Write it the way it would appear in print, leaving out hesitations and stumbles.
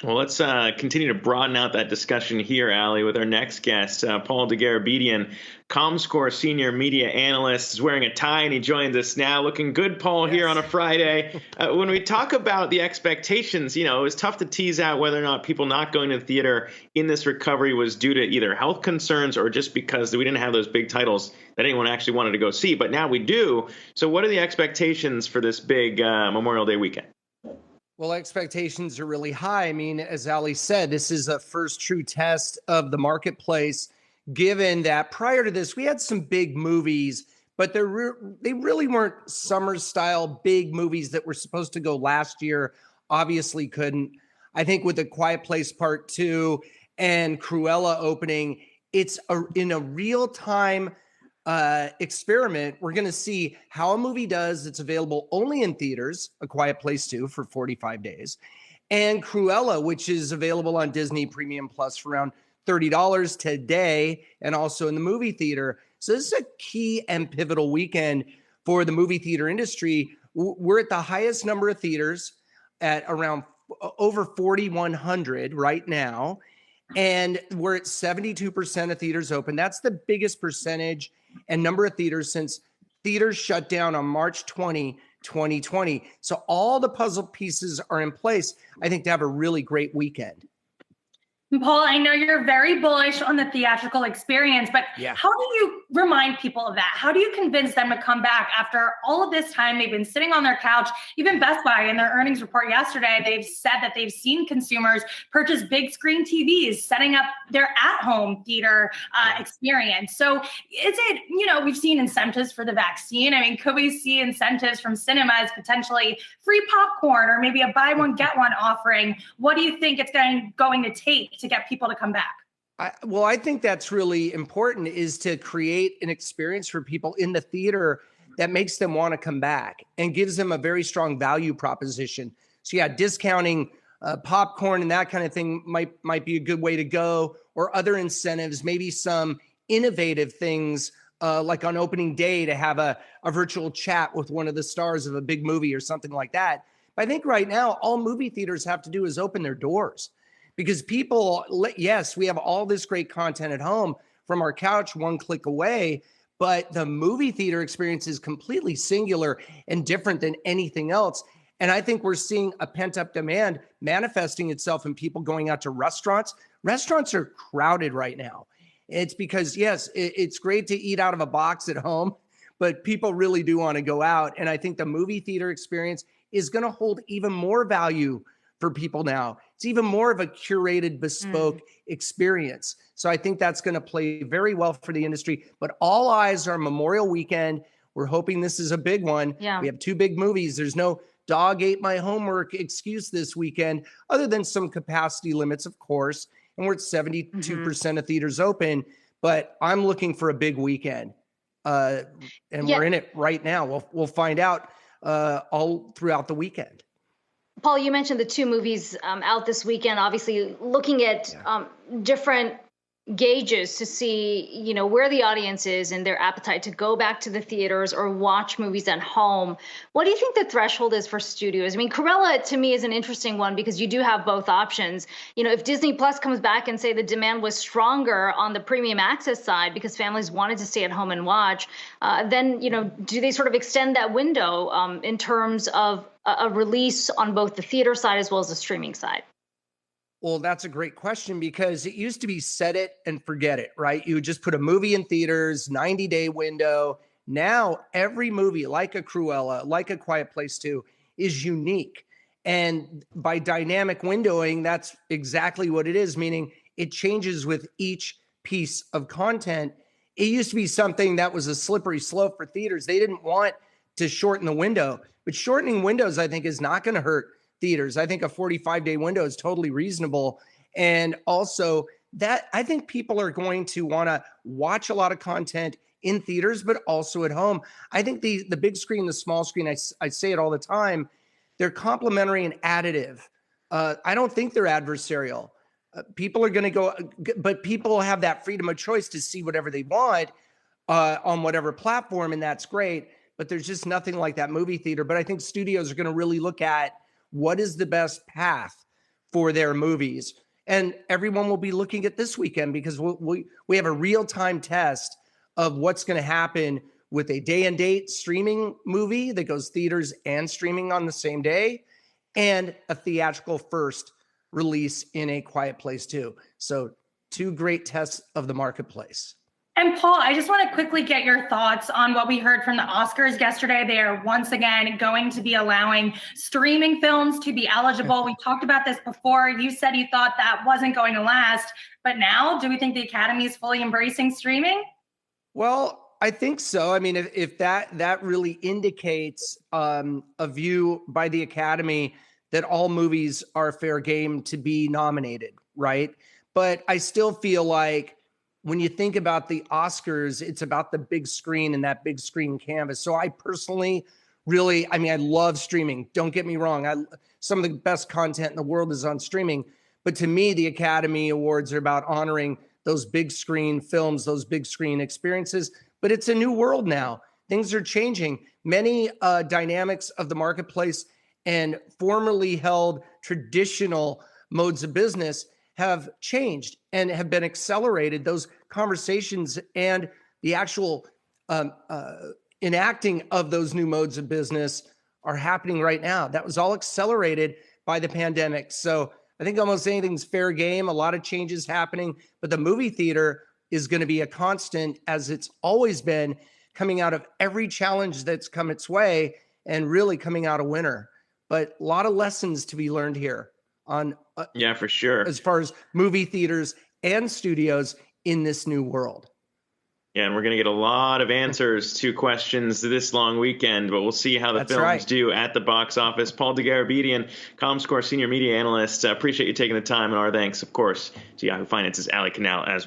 Well, let's continue to broaden out that discussion here, Ali, with our next guest, Paul Dergarabedian, Comscore Senior Media Analyst, is wearing a tie, and he joins us now. Looking good, Paul, here on a Friday. When we talk about the expectations, it was tough to tease out whether or not people not going to the theater in this recovery was due to either health concerns or just because we didn't have those big titles that anyone actually wanted to go see. But now we do. So what are the expectations for this big Memorial Day weekend? Well, expectations are really high. I mean, as Ali said, this is a first true test of the marketplace, given that prior to this, we had some big movies, but they really weren't summer-style big movies that were supposed to go last year. Obviously couldn't. I think with A Quiet Place Part 2 and Cruella opening, it's in a real-time experiment. We're going to see how a movie does. It's available only in theaters, A Quiet Place 2 for 45 days, and Cruella, which is available on Disney Premium Plus for around $30 today, and also in the movie theater. So this is a key and pivotal weekend for the movie theater industry. We're at the highest number of theaters at around over 4,100 right now. And we're at 72% of theaters open. That's the biggest percentage and number of theaters since theaters shut down on March 20, 2020. So all the puzzle pieces are in place, I think, to have a really great weekend. Paul, I know you're very bullish on the theatrical experience, but how do you remind people of that? How do you convince them to come back after all of this time they've been sitting on their couch? Even Best Buy, in their earnings report yesterday, they've said that they've seen consumers purchase big screen TVs, setting up their at-home theater experience. So is it, we've seen incentives for the vaccine. I mean, could we see incentives from cinemas, potentially free popcorn or maybe a buy one, get one offering? What do you think it's going to take to get people to come back? I think that's really important, is to create an experience for people in the theater that makes them want to come back and gives them a very strong value proposition. So discounting popcorn and that kind of thing might be a good way to go, or other incentives, maybe some innovative things like on opening day to have a virtual chat with one of the stars of a big movie or something like that. But I think right now, all movie theaters have to do is open their doors. Because people, yes, we have all this great content at home from our couch, one click away, but the movie theater experience is completely singular and different than anything else. And I think we're seeing a pent-up demand manifesting itself in people going out to restaurants. Restaurants are crowded right now. It's because, yes, it's great to eat out of a box at home, but people really do want to go out. And I think the movie theater experience is going to hold even more value for people now. It's even more of a curated, bespoke experience. So I think that's going to play very well for the industry. But all eyes are Memorial Weekend. We're hoping this is a big one. Yeah. We have two big movies. There's no dog ate my homework excuse this weekend, other than some capacity limits, of course. And we're at 72% of theaters open. But I'm looking for a big weekend. And we're in it right now. We'll find out all throughout the weekend. Paul, you mentioned the two movies out this weekend, obviously looking at different gauges to see, where the audience is and their appetite to go back to the theaters or watch movies at home. What do you think the threshold is for studios? I mean, Cruella to me is an interesting one because you do have both options. If Disney Plus comes back and say the demand was stronger on the premium access side because families wanted to stay at home and watch, then, do they sort of extend that window in terms of a release on both the theater side as well as the streaming side? Well, that's a great question, because it used to be set it and forget it, right? You would just put a movie in theaters, 90-day window. Now, every movie, like a Cruella, like A Quiet Place 2, is unique. And by dynamic windowing, that's exactly what it is, meaning it changes with each piece of content. It used to be something that was a slippery slope for theaters. They didn't want to shorten the window. But shortening windows, I think, is not going to hurt theaters. I think a 45-day window is totally reasonable. And also that I think people are going to want to watch a lot of content in theaters, but also at home. I think the big screen, the small screen, I say it all the time, they're complementary and additive. I don't think they're adversarial. People are going to go, but people have that freedom of choice to see whatever they want on whatever platform, and that's great. But there's just nothing like that movie theater. But I think studios are going to really look at what is the best path for their movies. And everyone will be looking at this weekend because we have a real-time test of what's going to happen with a day and date streaming movie that goes theaters and streaming on the same day, and a theatrical first release in A Quiet Place 2. So 2 great tests of the marketplace. And Paul, I just want to quickly get your thoughts on what we heard from the Oscars yesterday. They are once again going to be allowing streaming films to be eligible. We talked about this before. You said you thought that wasn't going to last, but now do we think the Academy is fully embracing streaming? Well, I think so. I mean, if that really indicates a view by the Academy that all movies are fair game to be nominated, right? But I still feel like when you think about the Oscars, it's about the big screen and that big screen canvas. So I personally I love streaming. Don't get me wrong. Some of the best content in the world is on streaming. But to me, the Academy Awards are about honoring those big screen films, those big screen experiences. But it's a new world now. Things are changing. Many dynamics of the marketplace and formerly held traditional modes of business have changed and have been accelerated. Those conversations and the actual enacting of those new modes of business are happening right now. That was all accelerated by the pandemic. So I think almost anything's fair game. A lot of changes happening, but the movie theater is going to be a constant, as it's always been, coming out of every challenge that's come its way and really coming out a winner. But a lot of lessons to be learned here on yeah, for sure, as far as movie theaters and studios in this new world. Yeah, and we're going to get a lot of answers to questions this long weekend, but we'll see how the films do at the box office. Paul Dergarabedian, Comscore Senior Media Analyst, appreciate you taking the time, and our thanks, of course, to Yahoo Finance's Ali Canal as